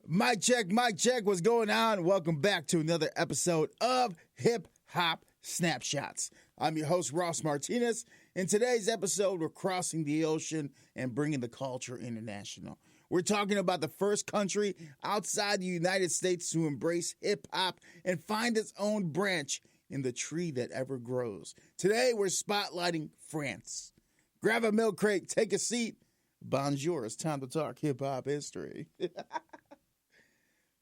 Mic check, what's going on? Welcome back to another episode of Hip-Hop Snapshots. I'm your host, Ross Martinez. In today's episode, we're crossing the ocean and bringing the culture international. We're talking about the first country outside the United States to embrace hip-hop and find its own branch in the tree that ever grows. Today, we're spotlighting France. Grab a milk crate, take a seat. Bonjour, it's time to talk hip-hop history.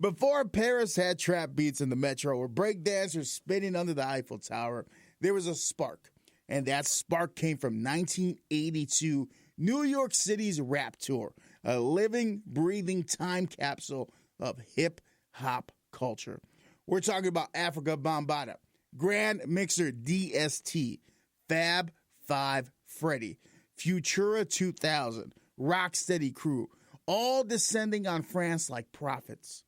Before Paris had trap beats in the metro or breakdancers spinning under the Eiffel Tower, there was a spark. And that spark came from 1982 New York City's rap tour, a living, breathing time capsule of hip-hop culture. We're talking about Africa Bambaataa, Grand Mixer DST, Fab Five Freddy, Futura 2000, Rocksteady Crew, all descending on France like prophets.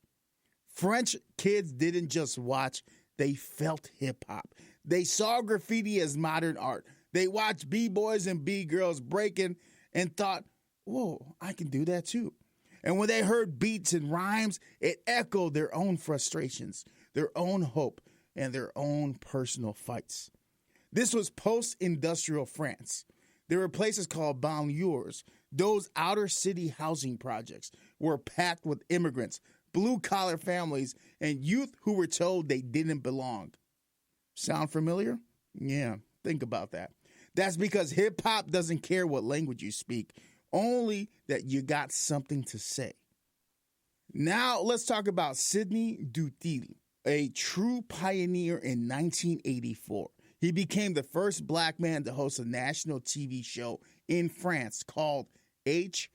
French kids didn't just watch, they felt hip-hop. They saw graffiti as modern art. They watched b-boys and b-girls breaking and thought, whoa, I can do that too. And when they heard beats and rhymes, it echoed their own frustrations, their own hope, and their own personal fights. This was post-industrial France. There were places called banlieues. Those outer city housing projects were packed with immigrants, blue-collar families, and youth who were told they didn't belong. Sound familiar? Yeah, think about that. That's because hip-hop doesn't care what language you speak, only that you got something to say. Now, let's talk about Sidney Duteil, a true pioneer in 1984. He became the first black man to host a national TV show in France called HIPHOP,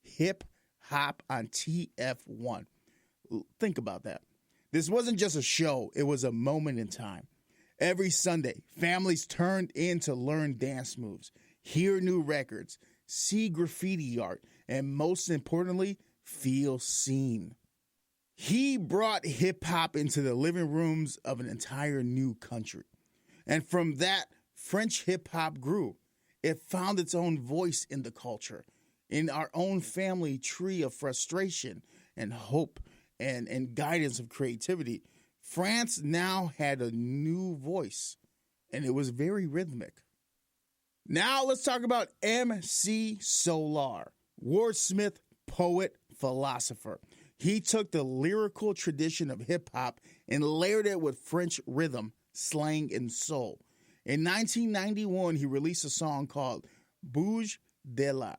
Hip Hop on TF1. Think about that. This wasn't just a show, it was a moment in time. Every Sunday, families turned in to learn dance moves, hear new records, see graffiti art, and most importantly, feel seen. He brought hip-hop into the living rooms of an entire new country. And from that, French hip-hop grew. It found its own voice in the culture, in our own family tree of frustration and hope and guidance of creativity. France now had a new voice, and it was very rhythmic. Now let's talk about MC Solaar, wordsmith, poet, philosopher. He took the lyrical tradition of hip-hop and layered it with French rhythm, slang, and soul. In 1991, he released a song called Bouge de la.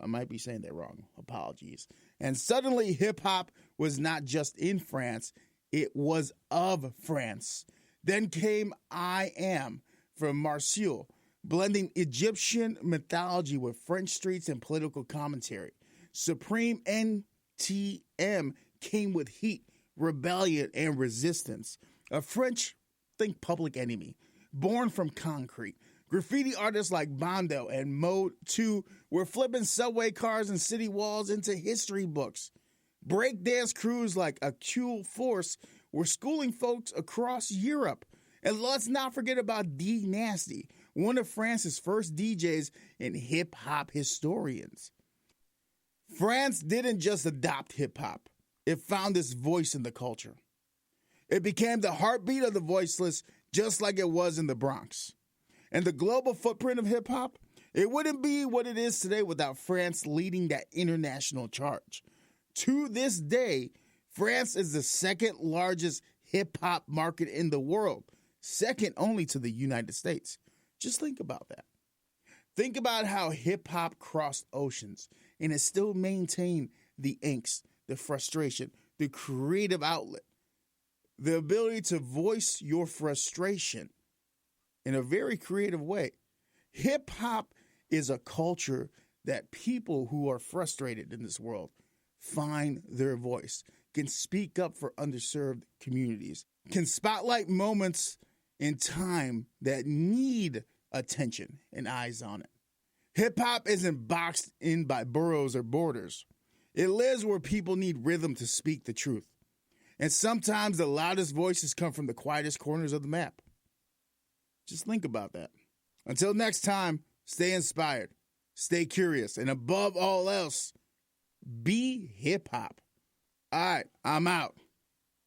I might be saying that wrong. Apologies. And suddenly, hip-hop was not just in France, it was of France. Then came I Am from Marseille, blending Egyptian mythology with French streets and political commentary. Supreme NTM came with heat, rebellion, and resistance. A French, think Public Enemy, born from concrete. Graffiti artists like Bondo and Mode 2 were flipping subway cars and city walls into history books. Breakdance crews like Acule Force were schooling folks across Europe. And let's not forget about D Nasty, one of France's first DJs and hip-hop historians. France didn't just adopt hip-hop. It found its voice in the culture. It became the heartbeat of the voiceless, just like it was in the Bronx. And the global footprint of hip-hop, it wouldn't be what it is today without France leading that international charge. To this day, France is the second largest hip-hop market in the world, second only to the United States. Just think about that. Think about how hip-hop crossed oceans and it still maintained the angst, the frustration, the creative outlet, the ability to voice your frustration in a very creative way. Hip-hop is a culture that people who are frustrated in this world find their voice, can speak up for underserved communities, can spotlight moments in time that need attention and eyes on it. Hip-hop isn't boxed in by boroughs or borders. It lives where people need rhythm to speak the truth. And sometimes the loudest voices come from the quietest corners of the map. Just think about that. Until next time, stay inspired, stay curious, and above all else, be hip hop. All right, I'm out.